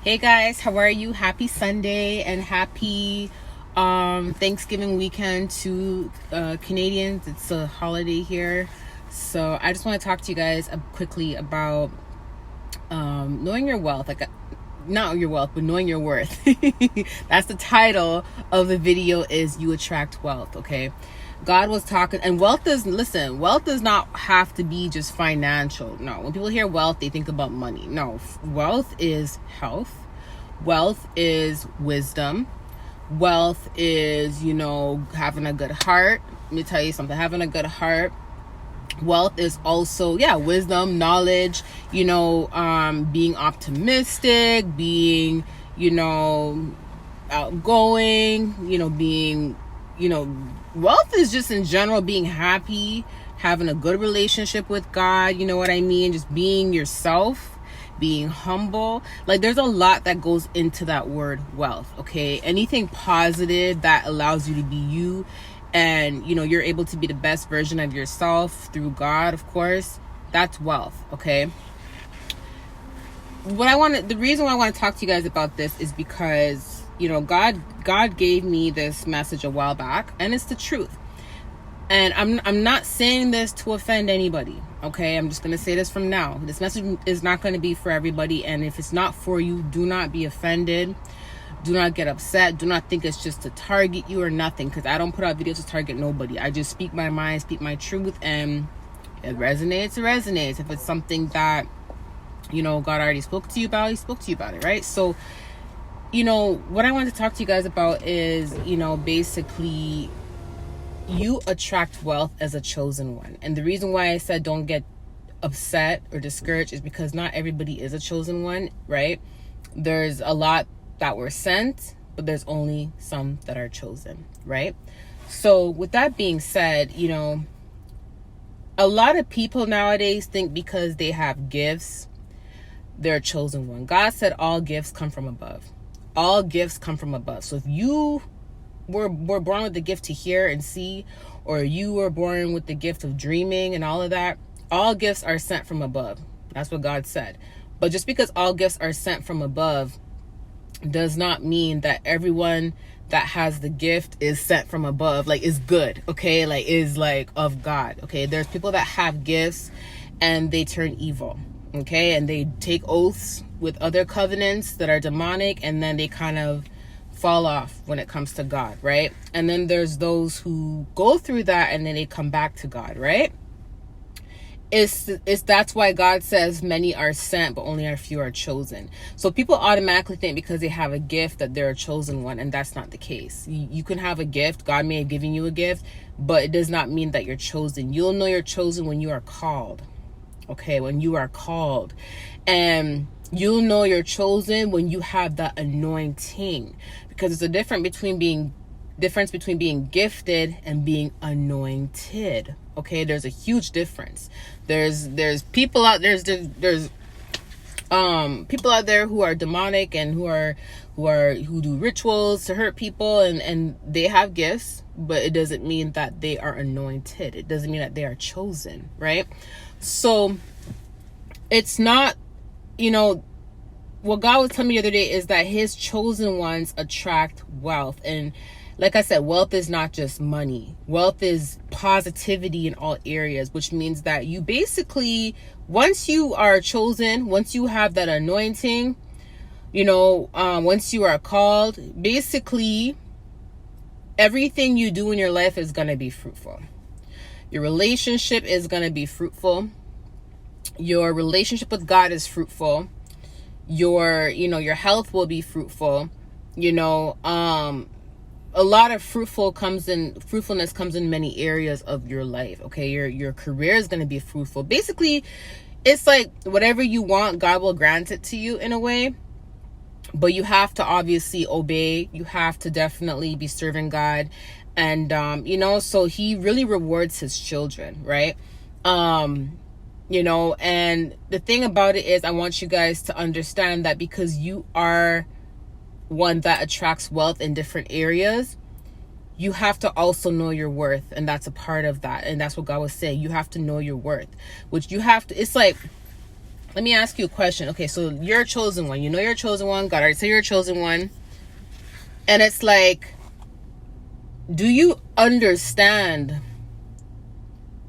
Hey guys, how are you? Happy Sunday and happy Thanksgiving weekend to Canadians. It's a holiday here. So I just want to talk to you guys quickly about knowing your wealth. Not your wealth, but knowing your worth. That's the title of the video, is You Attract Wealth, okay? God was talking, and wealth does not have to be just financial. No, when people hear wealth, they think about money. No, wealth is health. Wealth is wisdom. Wealth is, having a good heart. Let me tell you something, having a good heart. Wealth is also, wisdom, knowledge, being optimistic, being, outgoing, being, wealth is just in general being happy, having a good relationship with God, you know what I mean? Just being yourself, being humble. Like, there's a lot that goes into that word wealth, okay? Anything positive that allows you to be you, and you're able to be the best version of yourself through God, of course, that's wealth, okay? The reason why I want to talk to you guys about this is because God gave me this message a while back, and it's the truth. And I'm not saying this to offend anybody, okay? I'm just going to say this from now. This message is not going to be for everybody, and if it's not for you, do not be offended. Do not get upset. Do not think it's just to target you or nothing, because I don't put out videos to target nobody. I just speak my mind, speak my truth, and it resonates, it resonates. If it's something that, God already spoke to you about, he spoke to you about it, right? So, what I want to talk to you guys about is, basically, you attract wealth as a chosen one. And the reason why I said don't get upset or discouraged is because not everybody is a chosen one, right? There's a lot that were sent, but there's only some that are chosen, right? So with that being said, a lot of people nowadays think because they have gifts, they're a chosen one. God said all gifts come from above. All gifts come from above. So if you were born with the gift to hear and see, or you were born with the gift of dreaming and all of that, all gifts are sent from above. That's what God said. But just because all gifts are sent from above does not mean that everyone that has the gift is sent from above, like, is good, okay? Like, is like of God, okay? There's people that have gifts and they turn evil, okay? And they take oaths with other covenants that are demonic, and then they kind of fall off when it comes to God, right? And then there's those who go through that and then they come back to God, right? That's why God says many are sent, but only a few are chosen. So people automatically think because they have a gift that they're a chosen one, and that's not the case. You can have a gift. God may have given you a gift, but it does not mean that you're chosen. You'll know you're chosen when you are called, okay? When you are called. And you'll know you're chosen when you have that anointing, because it's a difference between being gifted and being anointed. Okay, there's a huge difference. There's people out there's people out there who are demonic and who do rituals to hurt people, and they have gifts, but it doesn't mean that they are anointed. It doesn't mean that they are chosen, right? So it's not, what God was telling me the other day is that his chosen ones attract wealth. And like I said, wealth is not just money. Wealth is positivity in all areas, which means that you basically, once you are chosen, once you have that anointing, once you are called, basically everything you do in your life is going to be fruitful. Your relationship is going to be fruitful. Your relationship with God is fruitful. Your health will be fruitful. A lot of fruitfulness comes in many areas of your life, okay? Your career is going to be fruitful. Basically, it's like whatever you want, God will grant it to you in a way. But you have to obviously obey. You have to definitely be serving God. And, so he really rewards his children, right? And the thing about it is, I want you guys to understand that because you are one that attracts wealth in different areas, you have to also know your worth. And that's a part of that. And that's what God was saying. You have to know your worth, which you have to, it's like, let me ask you a question. Okay, so you're a chosen one. You know you're a chosen one. God already said you're a chosen one. And it's like, do you understand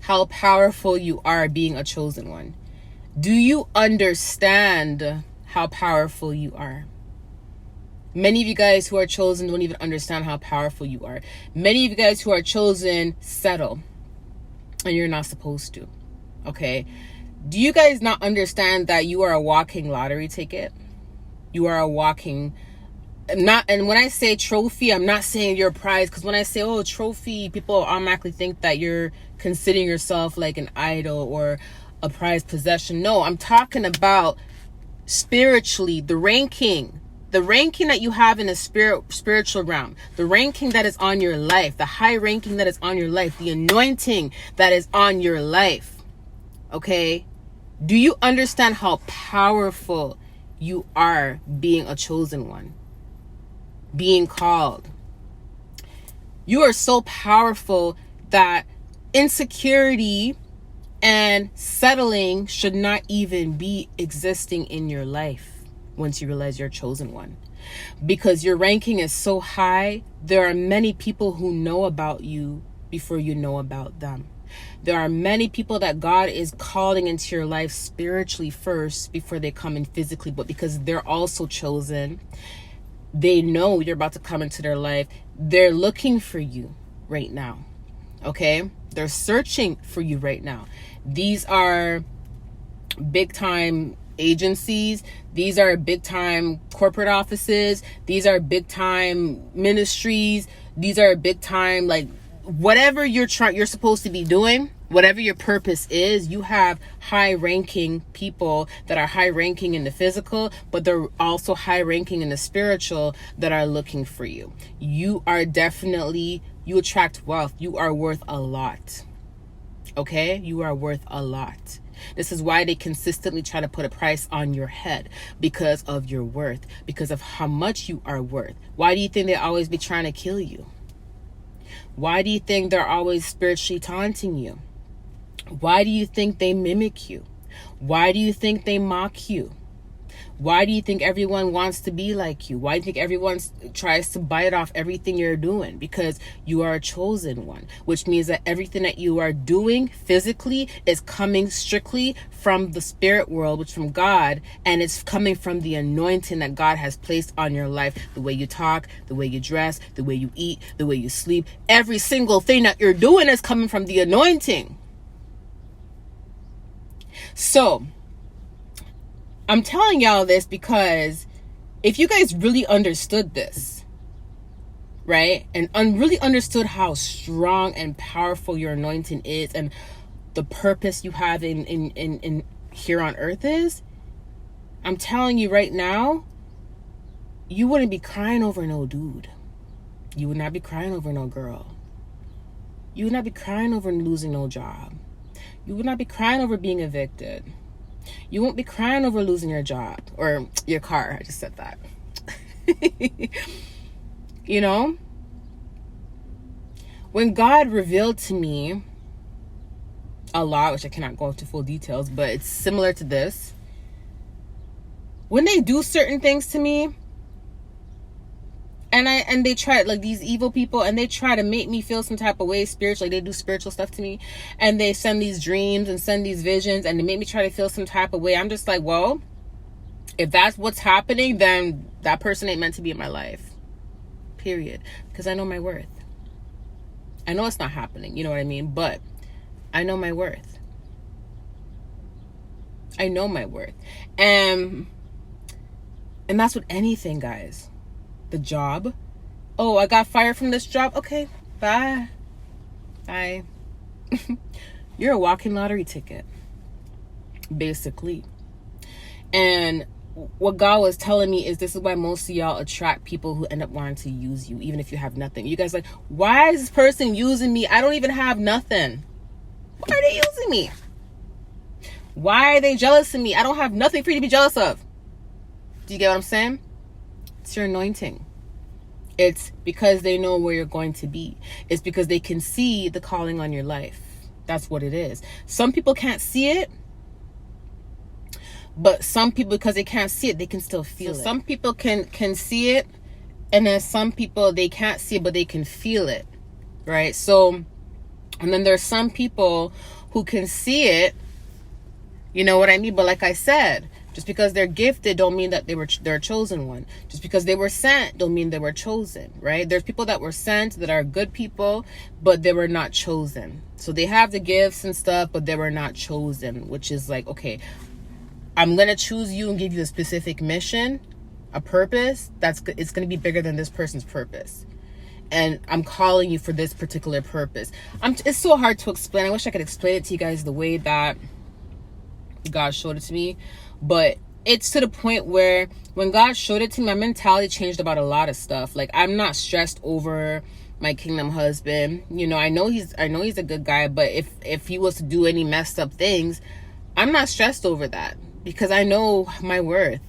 how powerful you are being a chosen one? Do you understand how powerful you are? Many of you guys who are chosen don't even understand how powerful you are. Many of you guys who are chosen settle, and you're not supposed to. Okay? Do you guys not understand that you are a walking lottery ticket? You are a walking, and when I say trophy, I'm not saying you're a prize, because when I say, oh, trophy, people automatically think that you're considering yourself like an idol or a prized possession. No, I'm talking about spiritually, the ranking that you have in the spiritual realm, the ranking that is on your life, the high ranking that is on your life, the anointing that is on your life. Okay? Do you understand how powerful you are being a chosen one? Being called. You are so powerful that insecurity and settling should not even be existing in your life once you realize you're a chosen one. Because your ranking is so high, there are many people who know about you before you know about them. There are many people that God is calling into your life spiritually first before they come in physically, but because they're also chosen, they know you're about to come into their life. They're looking for you right now. Okay? They're searching for you right now. These are big time agencies. These are big time corporate offices. These are big time ministries. These are big time, like, whatever you're supposed to be doing, whatever your purpose is. You have high ranking people that are high ranking in the physical, but they're also high ranking in the spiritual that are looking for you. You are definitely, you attract wealth. You are worth a lot. Okay? You are worth a lot. This is why they consistently try to put a price on your head, because of your worth, because of how much you are worth. Why do you think they always be trying to kill you? Why do you think they're always spiritually taunting you? Why do you think they mimic you? Why do you think they mock you? Why do you think everyone wants to be like you? Why do you think everyone tries to bite off everything you're doing? Because you are a chosen one, which means that everything that you are doing physically is coming strictly from the spirit world, which is from God, and it's coming from the anointing that God has placed on your life. The way you talk, the way you dress, the way you eat, the way you sleep, every single thing that you're doing is coming from the anointing. So, I'm telling y'all this because if you guys really understood this, right, and really understood how strong and powerful your anointing is and the purpose you have in here on earth is, I'm telling you right now, you wouldn't be crying over no dude. You would not be crying over no girl. You would not be crying over losing no job. You would not be crying over being evicted. You won't be crying over losing your job or your car. I just said that. You know? When God revealed to me a lot, which I cannot go into full details, but it's similar to this. When they do certain things to me, and they try, like, these evil people, and they try to make me feel some type of way spiritually. They do spiritual stuff to me, and they send these dreams and send these visions, and they make me try to feel some type of way. I'm just like, well, if that's what's happening, then that person ain't meant to be in my life. Period. Because I know my worth. I know it's not happening, you know what I mean? But I know my worth. I know my worth. And that's with anything, guys. The job. Oh, I got fired from this job. Okay, bye. Bye. You're a walking lottery ticket, basically. And what God was telling me is this is why most of y'all attract people who end up wanting to use you, even if you have nothing. You guys are like, why is this person using me? I don't even have nothing. Why are they using me? Why are they jealous of me? I don't have nothing for you to be jealous of. Do you get what I'm saying? It's your anointing. It's because they know where you're going to be. It's because they can see the calling on your life. That's what it is. Some people can't see it, But some people, because they can't see it, they can still feel it. Some people can see it, and then some people, they can't see it, but they can feel it, right? So, and then there's some people who can see it, you know what I mean? But like I said, just because they're gifted don't mean that they're a chosen one. Just because they were sent don't mean they were chosen, right? There's people that were sent that are good people, but they were not chosen. So they have the gifts and stuff, but they were not chosen, which is like, okay, I'm going to choose you and give you a specific mission, a purpose. It's going to be bigger than this person's purpose. And I'm calling you for this particular purpose. It's so hard to explain. I wish I could explain it to you guys the way that God showed it to me. But it's to the point where when God showed it to me, my mentality changed about a lot of stuff. Like, I'm not stressed over my kingdom husband. You know, I know he's a good guy, but if he was to do any messed up things, I'm not stressed over that because I know my worth.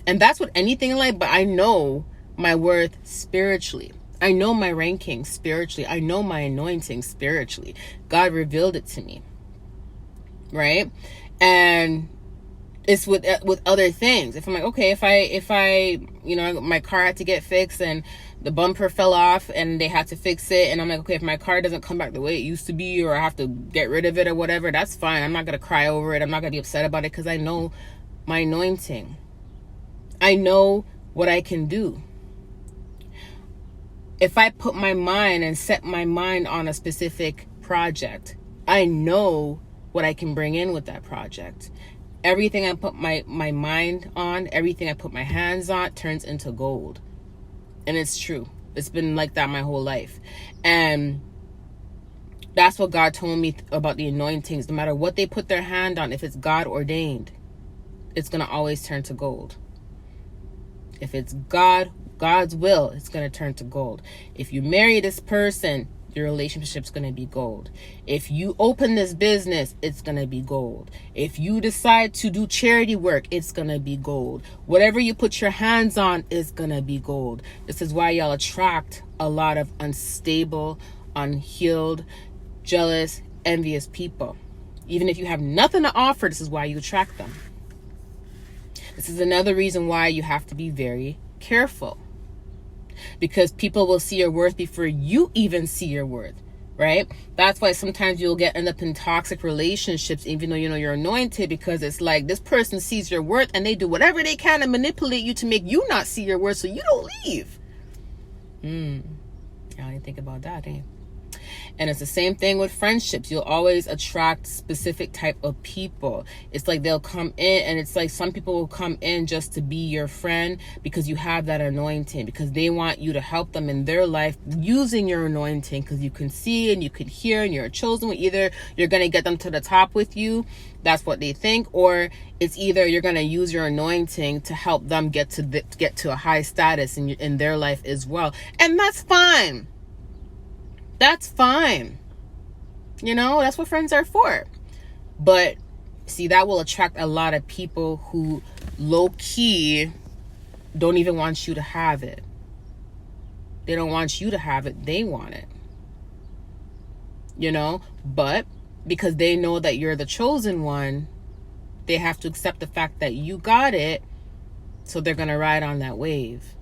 And that's what anything in life, but I know my worth spiritually. I know my ranking spiritually. I know my anointing spiritually. God revealed it to me. Right? And it's with other things. If I'm like, okay, if I, you know, my car had to get fixed and the bumper fell off and they had to fix it, and I'm like, okay, if my car doesn't come back the way it used to be, or I have to get rid of it or whatever, that's fine. I'm not gonna cry over it. I'm not gonna be upset about it because I know my anointing. I know what I can do. If I put my mind and set my mind on a specific project, I know what I can bring in with that project. Everything I put my mind on, everything I put my hands on turns into gold. And it's true. It's been like that my whole life. And that's what God told me about the anointings. No matter what they put their hand on, if it's God ordained, it's going to always turn to gold. If it's God's will, it's going to turn to gold. If you marry this person, your relationship's going to be gold. If you open this business, it's going to be gold. If you decide to do charity work, it's going to be gold. Whatever you put your hands on is going to be gold. This is why y'all attract a lot of unstable, unhealed, jealous, envious people. Even if you have nothing to offer, this is why you attract them. This is another reason why you have to be very careful. Because people will see your worth before you even see your worth, right? That's why sometimes you'll end up in toxic relationships, even though you know you're anointed, because it's like this person sees your worth and they do whatever they can to manipulate you to make you not see your worth so you don't leave. I didn't think about that, eh? And it's the same thing with friendships. You'll always attract specific type of people. It's like they'll come in, and it's like some people will come in just to be your friend because you have that anointing, because they want you to help them in their life using your anointing, because you can see and you can hear and you're chosen. Either you're going to get them to the top with you, that's what they think, or it's either you're going to use your anointing to help them get to a high status in their life as well. And that's fine. That's fine. You know, that's what friends are for. But see, that will attract a lot of people who low-key don't even want you to have it. They don't want you to have it. They want it. You know, but because they know that you're the chosen one, they have to accept the fact that you got it. So they're going to ride on that wave.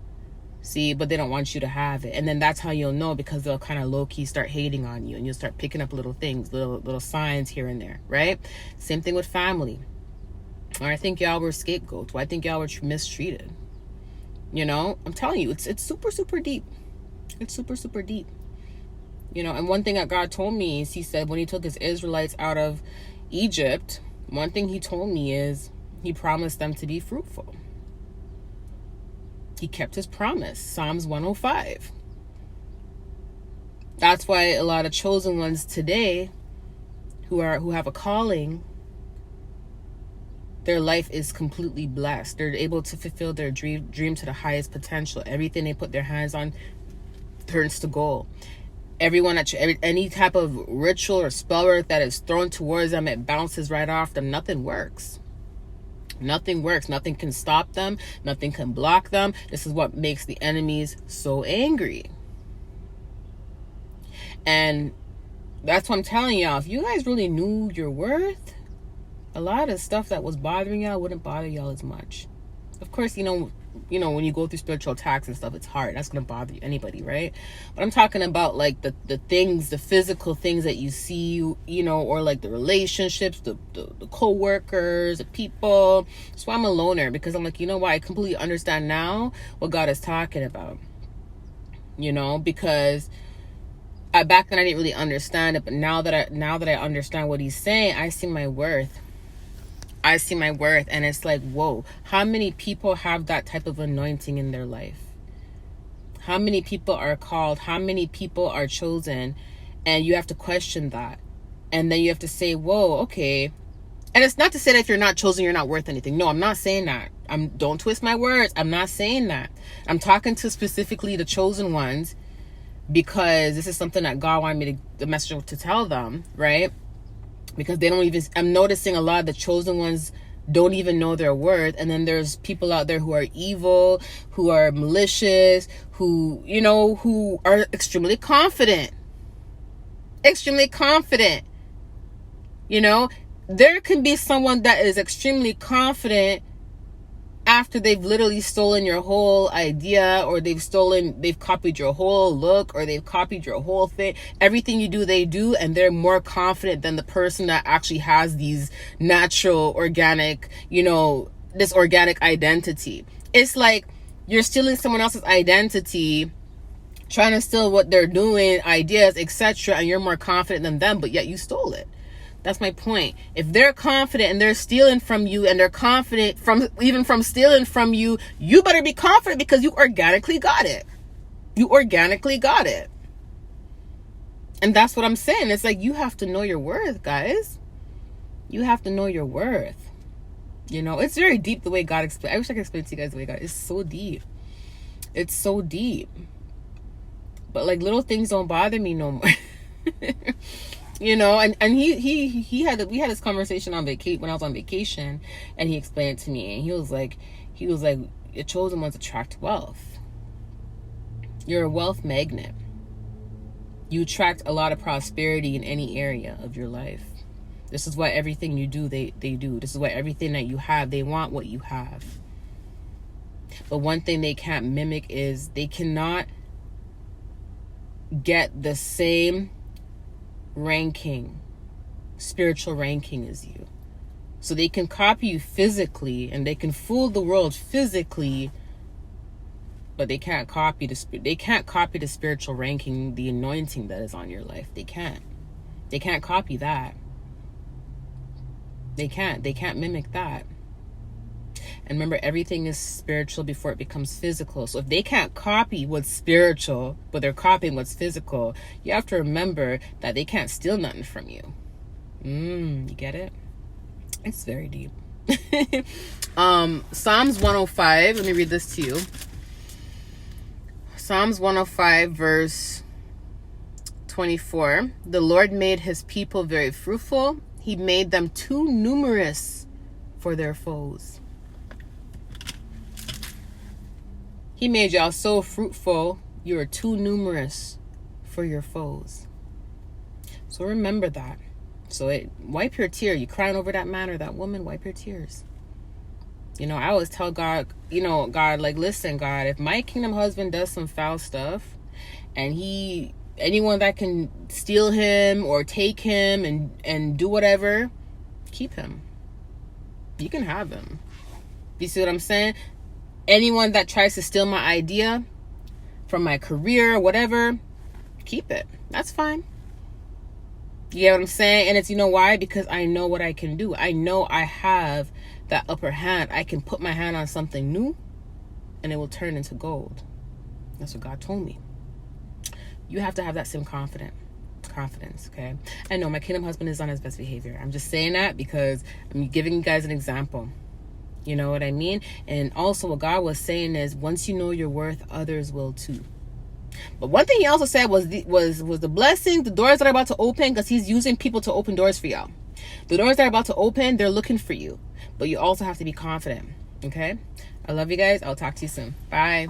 See, but they don't want you to have it. And then that's how you'll know, because they'll kind of low-key start hating on you, and you'll start picking up little things, little signs here and there, right? Same thing with family. Or I think y'all were scapegoats. Or I think y'all were mistreated. You know, I'm telling you, it's super, super deep. It's super, super deep. You know, and one thing that God told me is, he said when he took his Israelites out of Egypt, one thing he told me is he promised them to be fruitful. He kept his promise. Psalms 105. That's why a lot of chosen ones today who have a calling, their life is completely blessed. They're able to fulfill their dream to the highest potential. Everything they put their hands on turns to gold. Any type of ritual or spell work that is thrown towards them, it bounces right off them. Nothing works. Nothing works. Nothing can stop them. Nothing can block them. This is what makes the enemies so angry. And that's what I'm telling y'all. If you guys really knew your worth, a lot of stuff that was bothering y'all wouldn't bother y'all as much. Of course, you know, when you go through spiritual attacks and stuff, it's hard. That's going to bother anybody, right? But I'm talking about like the things, the physical things that you see, you know, or like the relationships, the co-workers, the people. So I'm a loner, because I'm like, you know what? I completely understand now what God is talking about, you know, because back then I didn't really understand it. But now that I understand what he's saying, I see my worth. I see my worth, and it's like, whoa, how many people have that type of anointing in their life? How many people are called? How many people are chosen? And you have to question that. And then you have to say, whoa, okay. And it's not to say that if you're not chosen, you're not worth anything. No, I'm not saying that. Don't twist my words. I'm not saying that. I'm talking to specifically the chosen ones, because this is something that God wanted me the message to tell them, right? Because they don't even, I'm noticing a lot of the chosen ones don't even know their worth. And then there's people out there who are evil, who are malicious, who, you know, who are extremely confident. You know, there can be someone that is extremely confident after they've literally stolen your whole idea, or they've copied your whole look, or they've copied your whole thing. Everything you do, they do, and they're more confident than the person that actually has these natural, organic, you know, this organic identity. It's like you're stealing someone else's identity, trying to steal what they're doing, ideas, etc., and you're more confident than them, but yet you stole it. That's my point. If they're confident and they're stealing from you, and they're confident from stealing from you, you better be confident, because you organically got it. And that's what I'm saying. It's like, you have to know your worth, guys. You have to know your worth. You know, it's very deep the way God explains. I wish I could explain to you guys the way God. It's so deep. It's so deep. But like, little things don't bother me no more. You know, and we had this conversation on vacation, when I was on vacation, and he explained it to me, and he was like, your chosen ones attract wealth. You're a wealth magnet. You attract a lot of prosperity in any area of your life. This is why everything you do, they do. This is why everything that you have, they want what you have. But one thing they can't mimic is they cannot get the same spiritual ranking as you. So they can copy you physically, and they can fool the world physically, but they can't copy the spiritual ranking, the anointing that is on your life. They can't copy that. They can't mimic that. And remember, everything is spiritual before it becomes physical. So if they can't copy what's spiritual, but they're copying what's physical, you have to remember that they can't steal nothing from you. You get it? It's very deep. Psalms 105. Let me read this to you. Psalms 105, verse 24. The Lord made his people very fruitful. He made them too numerous for their foes. He made y'all so fruitful, you are too numerous for your foes. So remember that. So wipe your tear. You crying over that man or that woman, wipe your tears. You know, I always tell God, you know, God, like, listen, God, if my kingdom husband does some foul stuff, and anyone that can steal him or take him and do whatever, keep him. You can have him. You see what I'm saying? Anyone that tries to steal my idea from my career or whatever, keep it. That's fine. You get what I'm saying? And it's, you know why? Because I know what I can do. I know I have that upper hand. I can put my hand on something new and it will turn into gold. That's what God told me. You have to have that same confidence, okay? I know my kingdom husband is on his best behavior. I'm just saying that because I'm giving you guys an example. You know what I mean? And also what God was saying is, once you know your worth, others will too. But one thing he also said was the blessing, the doors that are about to open, because he's using people to open doors for y'all. The doors that are about to open, they're looking for you. But you also have to be confident, okay? I love you guys. I'll talk to you soon. Bye.